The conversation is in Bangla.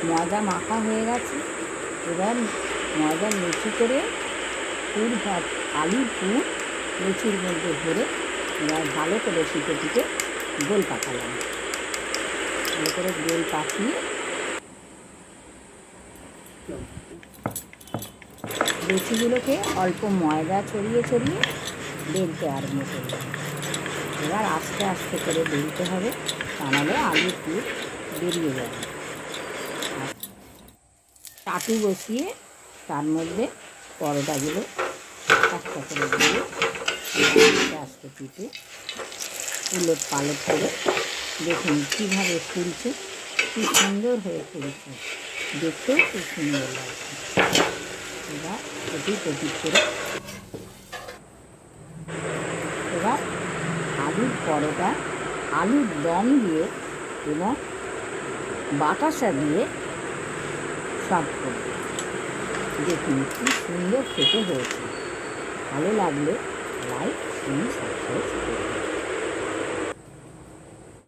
ময়দা মাখা হয়ে গেছে। এবার ময়দা লুচি করে আলুর পুর লুচির মধ্যে ভরে এবার ভালো করে টিপে গোল পাকালাম। ভালো করে গোল পাকিয়ে লুচিগুলোকে অল্প ময়দা ছড়িয়ে বেলতে আরম্ভ করলাম। এবার আস্তে আস্তে করে বেলতে হবে, তা নাহলে আলুর পুর বেরিয়ে যাবে। আর চাটু বসিয়ে তার মধ্যে পরোটাগুলো একটা করে দিয়ে আস্তে আস্তে টিপে উলট পালট করে দেখুন কীভাবে ফুলছে, কী সুন্দর হয়ে ফুলছে, দেখতেও খুব সুন্দর লাগছে। এবার এটি করে এবার আলুর পরোটা আলুর দম দিয়ে এবং বাতাসা দিয়ে সার্ভ করব। দেখুন কী সুন্দর খেতে হয়েছে। ভালো লাগলে লাইক এবং সাবস্ক্রাইব করুন।